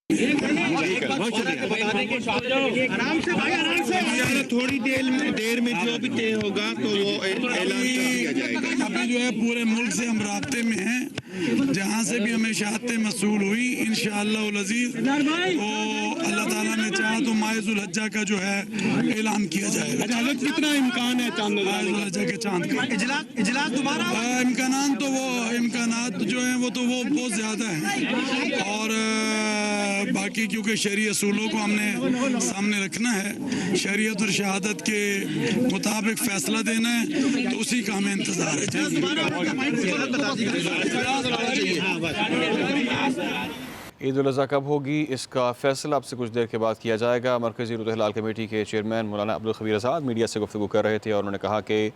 आराम से भाई, आराम से। थोड़ी देर में जो भी तय होगा तो वो ऐलान कर दिया जाएगा। अभी जो है पूरे मुल्क से हम राब्ते में हैं, जहाँ से भी हमें शहादतें मसूल हुई इंशाअल्लाह उल अज़ीज़ तो अल्लाह ताला ने चाहा तो मायज़ुल हज्जा का जो है ऐलान किया जाएगा। कितना इम्कान है चांद मायज़ुल हज्जा के चांद का इजलास दोबारा? इम्कानात जो हैं वो बहुत ज़्यादा हैं और बाकी क्योंकि शरई असूलों को हमने सामने रखना है, शरीयत और शहादत के मुताबिक फैसला देना है, तो उसी का हमें इंतज़ार है। ईद उल अज़हा कब होगी, इसका फैसला आपसे कुछ देर के बाद किया जाएगा। मरकज़ी रूह-ए-हिलाल कमेटी के चेयरमैन मौलाना अब्दुल ख़बीर आज़ाद मीडिया से गुफ्तगू कर रहे थे और उन्होंने कहा कि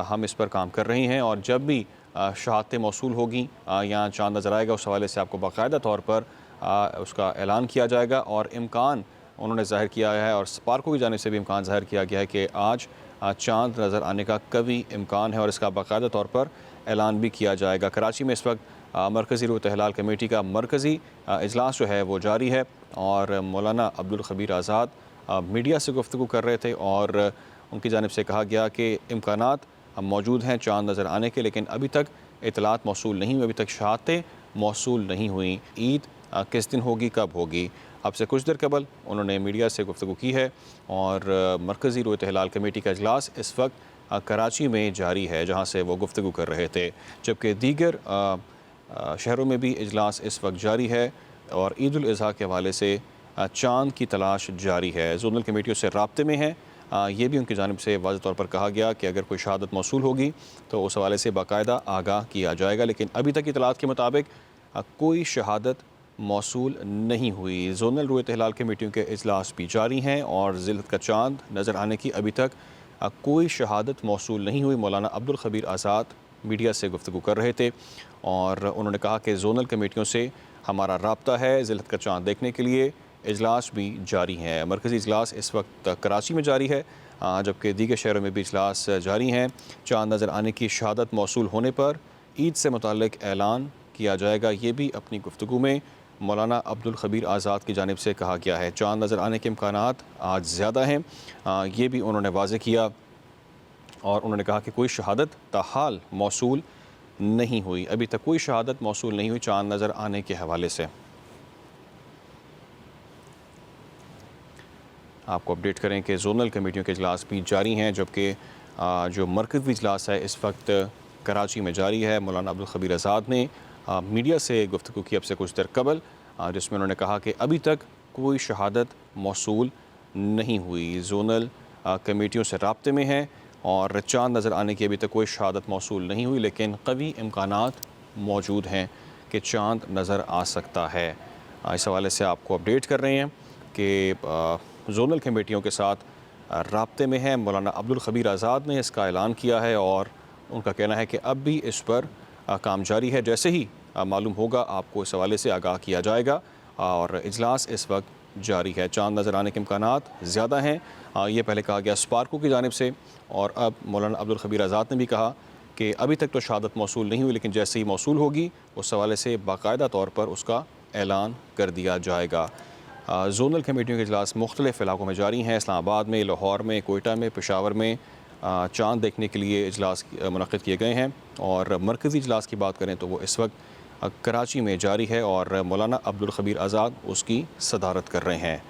हम इस पर काम कर रहे हैं और जब भी शहादतें मौसूल होगी या चाँद नज़र आएगा उस हवाले से आपको बाकायदा तौर पर उसका ऐलान किया जाएगा। और इम्कान उन्होंने ज़ाहिर किया है और स्पार्को की जानिब से भी इम्कान ज़ाहिर किया गया है कि आज चाँद नज़र आने का कभी इम्कान है और इसका बाकायदा तौर पर ऐलान भी किया जाएगा। कराची में इस वक्त मरकज़ी रूह-ए-हिलाल कमेटी का मरकज़ी इजलास जो है वो जारी है और मौलाना अब्दुल ख़बीर आज़ाद मीडिया से गुफ्तगू कर रहे थे और उनकी जानिब से कहा गया कि इम्कानात मौजूद हैं चाँद नज़र आने के, लेकिन अभी तक इतलात मौसूल नहीं हुई, अभी तक शहादतें मौसूल नहीं हुई। ईद किस दिन होगी, कब होगी, अब से कुछ देर कबल उन्होंने मीडिया से गुफ्तगू की है और मरकज़ी रूह-ए-हिलाल कमेटी का इजलास इस वक्त कराची में जारी है जहाँ से वो गुफ्तगू कर रहे थे, जबकि दीगर शहरों में भी इजलास इस वक्त जारी है और ईद उल अज़हा के हवाले से चाँद की तलाश जारी है। ज़ोनल कमेटियों से राब्ते में है, ये भी उनकी जानिब से वाज़ेह तौर पर कहा गया कि अगर कोई शहादत मौसूल होगी तो उस हवाले से बाकायदा आगाह किया जाएगा, लेकिन अभी तक इतलात के मुताबिक कोई शहादत मौसूल नहीं हुई। ज़ोनल रूह-ए-हिलाल कमेटियों के इजलास भी जारी हैं और ज़िलहज का चाँद नज़र आने की अभी तक कोई शहादत मौसूल नहीं हुई। मौलाना अब्दुल ख़बीर आज़ाद मीडिया से गुफ्तगू कर रहे थे और उन्होंने कहा कि ज़ोनल कमेटियों से हमारा राब्ता है, ज़िलहज का चाँद देखने के लिए इजलास भी जारी हैं। मरकज़ी इजलास इस वक्त कराची में जारी है, जबकि दीगर शहरों में भी इजलास जारी हैं। चाँद नज़र आने की शहादत मौसूल होने पर ईद से मुताल्लिक़ ऐलान किया जाएगा, ये भी अपनी गुफ्तगू में मौलाना अब्दुल ख़बीर आज़ाद की जानिब से कहा गया है। चाँद नज़र आने के इम्कानात आज ज़्यादा हैं, ये भी उन्होंने वाज़ेह किया और उन्होंने कहा कि कोई शहादत ताहाल मौसूल नहीं हुई, अभी तक कोई शहादत मौसूल नहीं हुई चाँद नज़र आने के हवाले से। आपको अपडेट करें कि ज़ोनल कमेटियों के इजलास भी जारी हैं, जबकि जो मरकज़ी इजलास है इस वक्त कराची में जारी है। मौलाना अब्दुल ख़बीर आज़ाद ने मीडिया से गुफ्तगू की अब से कुछ देर कबल, जिसमें उन्होंने कहा कि अभी तक कोई शहादत मौसूल नहीं हुई। ज़ोनल कमेटियों से राब्ते में हैं और चाँद नज़र आने की अभी तक कोई शहादत मौसूल नहीं हुई, लेकिन कवी इम्कानात मौजूद हैं कि चाँद नज़र आ सकता है। इस हवाले से आपको अपडेट कर रहे हैं कि ज़ोनल कमेटियों के साथ राब्ते में है। मौलाना अब्दुल ख़बीर आज़ाद ने इसका ऐलान किया है और उनका कहना है कि अब भी इस पर काम जारी है, जैसे ही मालूम होगा आपको इस हवाले से आगाह किया जाएगा और इजलास इस वक्त जारी है। चाँद नज़र आने के इम्कानात ज़्यादा हैं, ये पहले कहा गया स्पार्को की जानिब से और अब मौलाना अब्दुल ख़बीर आज़ाद ने भी कहा कि अभी तक तो शहादत मौसूल नहीं हुई, लेकिन जैसे ही मौसूल होगी उस हवाले से बाकायदा तौर पर उसका ऐलान कर दिया जाएगा। ज़ोनल कमेटियों के इजलास मुख्तलिफ़ इलाकों में जारी हैं, इस्लामाबाद में, लाहौर में, कोयटा में, पेशावर में चाँद देखने के लिए इजलास मुनक़्क़िद किए गए हैं और मरकज़ी इजलास की बात करें तो वो इस वक्त कराची में जारी है और मौलाना अब्दुल ख़बीर आज़ाद उसकी सदारत कर रहे हैं।